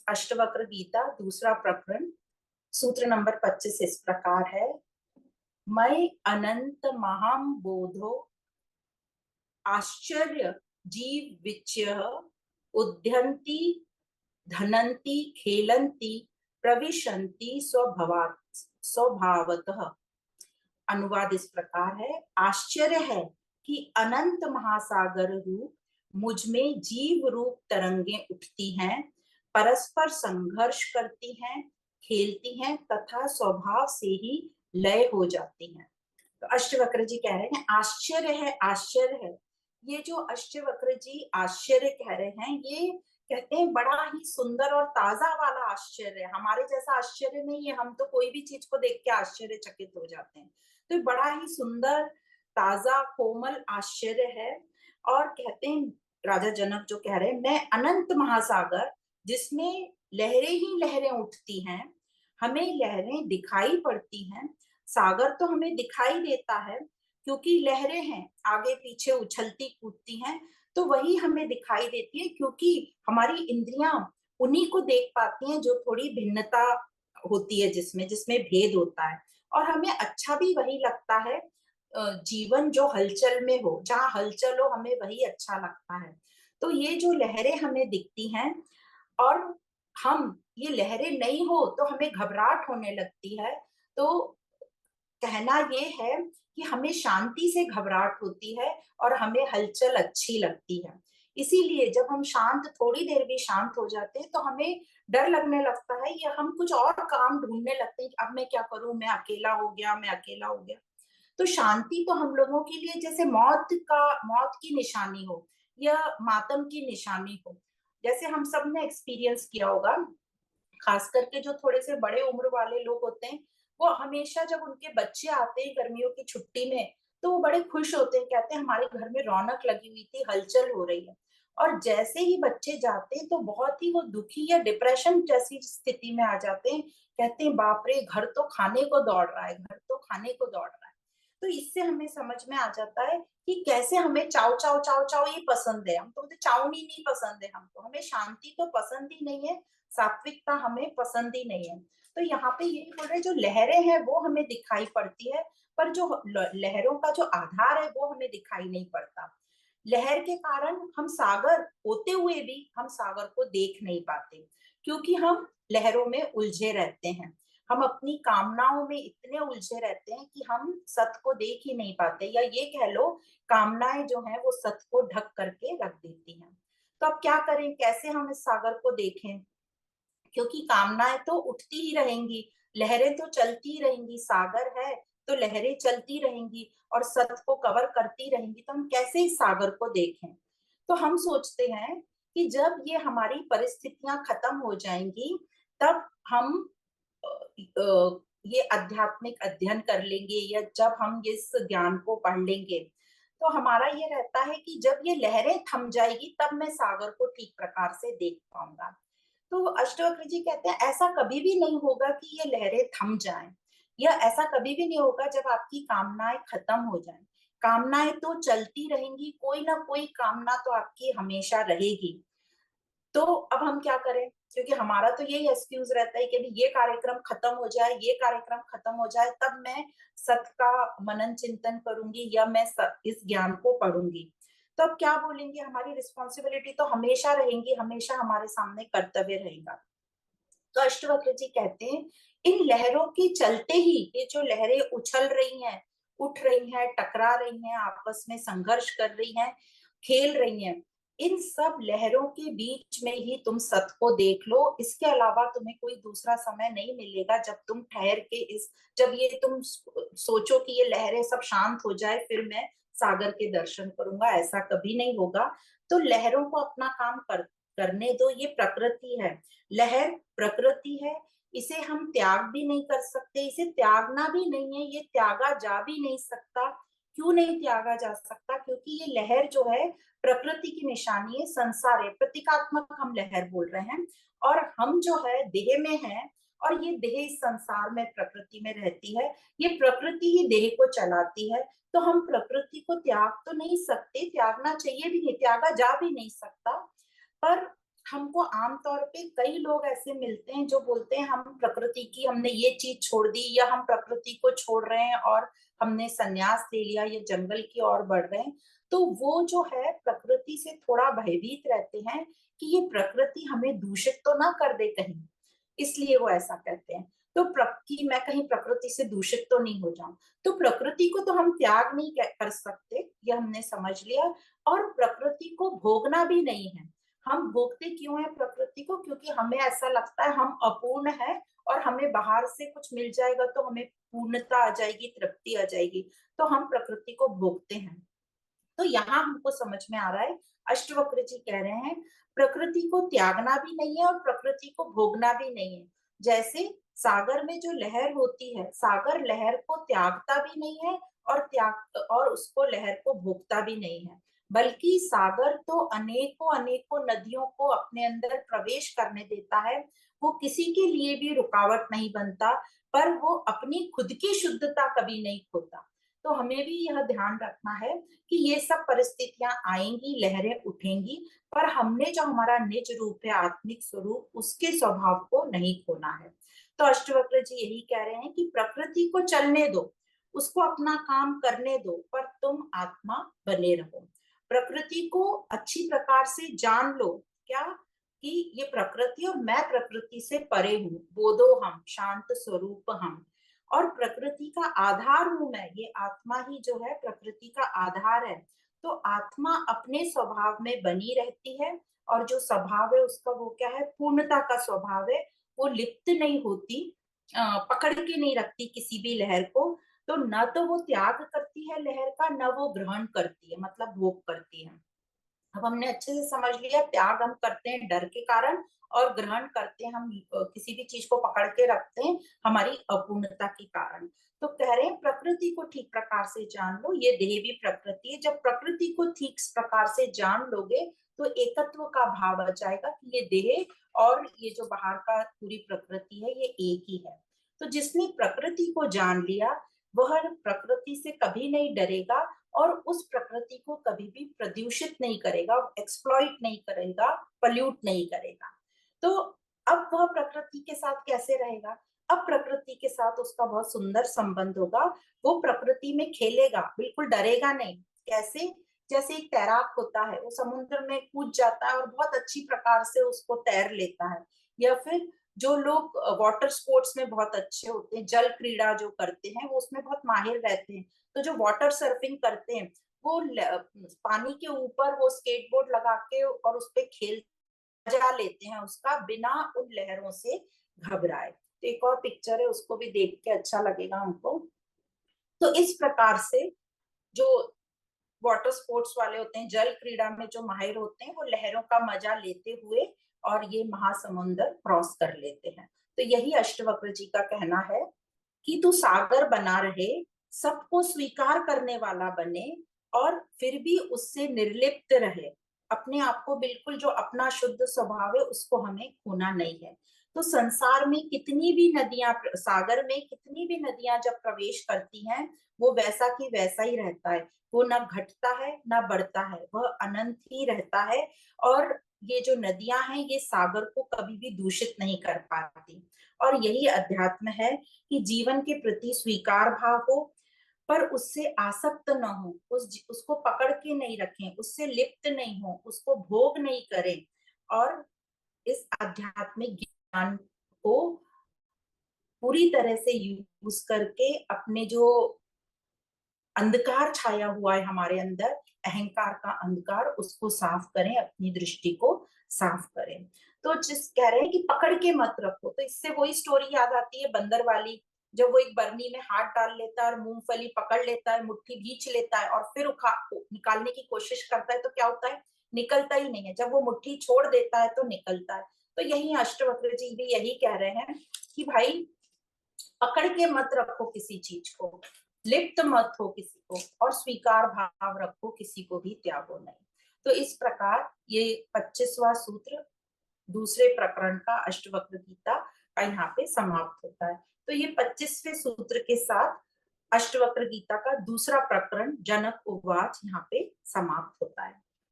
अष्टवक्र गीता दूसरा प्रकरण सूत्र नंबर 25 इस प्रकार है। मैं अनंत महाम बोधो आश्चर्य जीव विच्य उद्यन्ति धनन्ति खेलन्ति प्रविशन्ति स्वभावतः। अनुवाद इस प्रकार है। आश्चर्य है कि अनंत महासागर रूप मुझ में जीव रूप तरंगें उठती हैं, परस्पर संघर्ष करती हैं, खेलती हैं तथा स्वभाव से ही लय हो जाती हैं। तो अष्टवक्र जी कह रहे हैं आश्चर्य है, आश्चर्य है। ये जो अष्टवक्र जी आश्चर्य कह रहे हैं, ये कहते हैं बड़ा ही सुंदर और ताजा वाला आश्चर्य है। हमारे जैसा आश्चर्य नहीं है, हम तो कोई भी चीज को देख के आश्चर्यचकित हो जाते हैं। तो बड़ा ही सुंदर, ताजा, कोमल आश्चर्य है। और कहते हैं राजा जनक जो कह रहे हैं, मैं अनंत महासागर जिसमें लहरें ही लहरें उठती हैं, हमें लहरें दिखाई पड़ती हैं। सागर तो हमें दिखाई देता है क्योंकि लहरें हैं, आगे पीछे उछलती कूदती हैं, तो वही हमें दिखाई देती है क्योंकि हमारी इंद्रियां उन्हीं को देख पाती हैं जो थोड़ी भिन्नता होती है, जिसमें जिसमें भेद होता है। और हमें अच्छा भी वही लगता है। जीवन जो हलचल में हो, जहाँ हलचल हो, हमें वही अच्छा लगता है। तो ये जो लहरें हमें दिखती हैं, और हम ये लहरें नहीं हो तो हमें घबराहट होने लगती है। तो कहना ये है कि हमें शांति से घबराहट होती है और हमें हलचल अच्छी लगती है। इसीलिए जब हम शांत, थोड़ी देर भी शांत हो जाते हैं तो हमें डर लगने लगता है या हम कुछ और काम ढूंढने लगते हैं कि अब मैं क्या करूं, मैं अकेला हो गया, मैं अकेला हो गया। तो शांति तो हम लोगों के लिए जैसे मौत की निशानी हो या मातम की निशानी हो। जैसे हम सब ने एक्सपीरियंस किया होगा, खास करके जो थोड़े से बड़े उम्र वाले लोग होते हैं, वो हमेशा जब उनके बच्चे आते हैं गर्मियों की छुट्टी में, तो वो बड़े खुश होते हैं, कहते हैं हमारे घर में रौनक लगी हुई थी, हलचल हो रही है। और जैसे ही बच्चे जाते हैं तो बहुत ही वो दुखी या डिप्रेशन जैसी स्थिति में आ जाते हैं, कहते हैं बाप रे, घर तो खाने को दौड़ रहा है, घर तो खाने को दौड़ रहा है। तो इससे हमें समझ में आ जाता है कि कैसे हमें चाव चाव चाव चाव ये पसंद है। हम तो बोलते चावनी नहीं पसंद है, हमको, हमें शांति तो पसंद ही नहीं है, सात्विकता हमें पसंद ही नहीं है। तो यहाँ पे ये बोल रहे जो लहरें हैं वो हमें दिखाई पड़ती है, पर जो लहरों का जो आधार है वो हमें दिखाई नहीं पड़ता। लहर के कारण हम सागर होते हुए भी हम सागर को देख नहीं पाते, क्योंकि हम लहरों में उलझे रहते हैं। हम अपनी कामनाओं में इतने उलझे रहते हैं कि हम सत्य को देख ही नहीं पाते, या ये कह लो कामनाएं जो है वो सत्य को ढक करके रख देती हैं। तो अब क्या करें, कैसे हम इस सागर को देखें? क्योंकि कामनाएं तो उठती ही रहेंगी, लहरें तो चलती ही रहेंगी, सागर है तो लहरें चलती रहेंगी और सत्य को कवर करती रहेंगी। तो हम कैसे इस सागर को देखें? तो हम सोचते हैं कि जब ये हमारी परिस्थितियां खत्म हो जाएंगी, तब हम ये आध्यात्मिक अध्ययन कर लेंगे, या जब हम इस ज्ञान को पढ़ लेंगे, तो हमारा ये रहता है कि जब ये लहरें थम जाएगी तब मैं सागर को ठीक प्रकार से देख पाऊंगा। तो अष्टवक्र जी कहते हैं ऐसा कभी भी नहीं होगा कि ये लहरें थम जाएं, या ऐसा कभी भी नहीं होगा जब आपकी कामनाएं खत्म हो जाएं। कामनाएं तो चलती रहेंगी, कोई ना कोई कामना तो आपकी हमेशा रहेगी। तो अब हम क्या करें? क्योंकि हमारा तो यही एक्सक्यूज रहता है कि अभी ये कार्यक्रम खत्म हो जाए, ये कार्यक्रम खत्म हो जाए, तब मैं सत्य का मनन चिंतन करूंगी या मैं इस ज्ञान को पढ़ूंगी। तो अब क्या बोलेंगे, हमारी रिस्पॉन्सिबिलिटी तो हमेशा रहेंगी, हमेशा हमारे सामने कर्तव्य रहेगा। तो अष्टवक्र जी कहते हैं इन लहरों के चलते ही, ये जो लहरें उछल रही हैं, उठ रही हैं, टकरा रही हैं, आपस में संघर्ष कर रही हैं, खेल रही हैं, इन सब लहरों के बीच में ही तुम सत्य को देख लो। इसके अलावा तुम्हें कोई दूसरा समय नहीं मिलेगा जब तुम ठहर के जब ये तुम सोचो कि ये लहरें सब शांत हो जाए फिर मैं सागर के दर्शन करूंगा, ऐसा कभी नहीं होगा। तो लहरों को अपना काम करने दो, ये प्रकृति है, लहर प्रकृति है, इसे हम त्याग भी नहीं कर सकते, इसे त्यागना भी नहीं है, ये त्यागा जा भी नहीं सकता। क्यों नहीं त्यागा जा सकता? क्योंकि ये लहर जो है प्रकृति की निशानी है, संसार है, प्रतीकात्मक हम लहर बोल रहे हैं। और हम जो है देह में है, और ये देह इस संसार में प्रकृति में रहती है, ये प्रकृति ही देह को चलाती है। तो हम प्रकृति को त्याग तो नहीं सकते, त्यागना चाहिए भी नहीं, त्यागा जा भी नहीं सकता। पर हमको आमतौर पे कई लोग ऐसे मिलते हैं जो बोलते हैं हम प्रकृति की, हमने ये चीज छोड़ दी, या हम प्रकृति को छोड़ रहे हैं और हमने संन्यास ले लिया या जंगल की ओर बढ़ रहे हैं। तो वो जो है प्रकृति से थोड़ा भयभीत रहते हैं कि ये प्रकृति हमें दूषित तो ना कर दे कहीं, इसलिए वो ऐसा कहते हैं। तो कि मैं कहीं प्रकृति से दूषित तो नहीं हो जाऊं। तो प्रकृति को तो हम त्याग नहीं कर सकते, ये हमने समझ लिया। और प्रकृति को भोगना भी नहीं है। हम भोगते क्यों है प्रकृति को? क्योंकि हमें ऐसा लगता है हम अपूर्ण है और हमें बाहर से कुछ मिल जाएगा तो हमें पूर्णता आ जाएगी, तृप्ति आ जाएगी, तो हम प्रकृति को भोगते हैं। तो यहाँ हमको समझ में आ रहा है, अष्टवक्र जी कह रहे हैं प्रकृति को त्यागना भी नहीं है और प्रकृति को भोगना भी नहीं है। जैसे सागर में जो लहर होती है, सागर लहर को त्यागता भी नहीं है और उसको लहर को भोगता भी नहीं है, बल्कि सागर तो अनेकों अनेकों नदियों को अपने अंदर प्रवेश करने देता है। वो किसी के लिए भी रुकावट नहीं बनता, पर वो अपनी खुद की शुद्धता कभी नहीं खोता। तो हमें भी यह ध्यान रखना है कि ये सब परिस्थितियां आएंगी, लहरें उठेंगी, पर हमने जो हमारा निज रूप है, आत्मिक स्वरूप, उसके स्वभाव को नहीं खोना है। तो अष्टवक्र जी यही कह रहे हैं कि प्रकृति को चलने दो, उसको अपना काम करने दो, पर तुम आत्मा बने रहो। प्रकृति को अच्छी प्रकार से जान लो, क्या कि ये प्रकृति और मैं प्रकृति से परे हूँ, बोधो हम शांत स्वरूप हम, और प्रकृति का आधार हूं मैं। ये आत्मा ही जो है प्रकृति का आधार है। तो आत्मा अपने स्वभाव में बनी रहती है, और जो स्वभाव है उसका वो क्या है, पूर्णता का स्वभाव है। वो लिप्त नहीं होती, पकड़ के नहीं रखती किसी भी लहर को। तो न तो वो त्याग करती है लहर का, न वो ग्रहण करती है, मतलब भोग करती है। अब हमने अच्छे से समझ लिया, त्याग हम करते हैं डर के कारण, और ग्रहण करते हैं हम किसी भी चीज को पकड़ के रखते हैं हमारी अपूर्णता के कारण। तो कह रहे हैं प्रकृति को ठीक प्रकार से जान लो, ये देह भी प्रकृति है। जब प्रकृति को ठीक प्रकार से जान लोगे तो एकत्व का भाव आ जाएगा कि ये देह और ये जो बाहर का पूरी प्रकृति है ये एक ही है। तो जिसने प्रकृति को जान लिया वह प्रकृति से कभी नहीं डरेगा, और उस प्रकृति को कभी भी प्रदूषित नहीं करेगा, एक्सप्लॉइट नहीं करेगा, पल्यूट नहीं करेगा। तो अब वह प्रकृति के साथ कैसे रहेगा? अब प्रकृति के साथ उसका बहुत सुंदर संबंध होगा। वो प्रकृति में खेलेगा, बिल्कुल डरेगा नहीं। कैसे? जैसे एक तैराक होता है, वो समुद्र में कूद जाता है और बहुत अच्छी प्रकार से उसको तैर लेता है। या फिर जो लोग वाटर स्पोर्ट्स में बहुत अच्छे होते हैं, जल क्रीड़ा जो करते हैं, वो उसमें बहुत माहिर रहते हैं। तो जो वाटर सर्फिंग करते हैं, वो पानी के ऊपर वो स्केटबोर्ड लगा के और उस पे खेल मजा लेते हैं उसका, बिना उन लहरों से घबराए। तो एक और पिक्चर है, उसको भी देख के अच्छा लगेगा हमको। तो इस प्रकार से जो वाटर स्पोर्ट्स वाले होते हैं, जल क्रीड़ा में जो माहिर होते हैं, वो लहरों का मजा लेते हुए और ये महासमुंदर क्रॉस कर लेते हैं। तो यही अष्टवक्र जी का कहना है कि तू सागर बना रहे, सबको स्वीकार करने वाला बने, और फिर भी उससे निर्लिप्त रहे। अपने आप को बिल्कुल, जो अपना शुद्ध स्वभाव है उसको हमें खोना नहीं है। तो संसार में कितनी भी नदियां, सागर में कितनी भी नदियां जब प्रवेश करती हैं, वो वैसा की वैसा ही रहता है। वो ना घटता है ना बढ़ता है, वह अनंत ही रहता है। और ये जो नदियां हैं ये सागर को कभी भी दूषित नहीं कर पाती। और यही अध्यात्म है कि जीवन के प्रति स्वीकार भाव हो, पर उससे आसक्त न हो, उसको पकड़ के नहीं रखें, उससे लिप्त नहीं हो, उसको भोग नहीं करें, और इस आध्यात्मिक ज्ञान को पूरी तरह से यूज करके अपने जो अंधकार छाया हुआ है हमारे अंदर, अहंकार का अंधकार, उसको साफ करें, अपनी दृष्टि को साफ करें। तो जिस कह रहे हैं कि पकड़ के मत रखो, तो इससे वही स्टोरी याद आती है बंदर वाली। जब वो एक बरनी में हाथ डाल लेता है और मूंगफली पकड़ लेता है, मुट्ठी भींच लेता है और फिर उठा निकालने की कोशिश करता है, तो क्या होता है? निकलता ही नहीं है। जब वो मुट्ठी छोड़ देता है तो निकलता है। तो यही अष्टवक्र जी भी यही कह रहे हैं कि भाई पकड़ के मत रखो किसी चीज को, लिप्त मत हो किसी को, और स्वीकार भाव रखो, किसी को भी त्यागो नहीं। तो इस प्रकार ये 25वां सूत्र दूसरे प्रकरण का अष्टवक्र गीता का यहाँ पे समाप्त होता है। तो ये 25वें सूत्र के साथ अष्टवक्र गीता का दूसरा प्रकरण जनक उवाच यहाँ पे समाप्त होता है।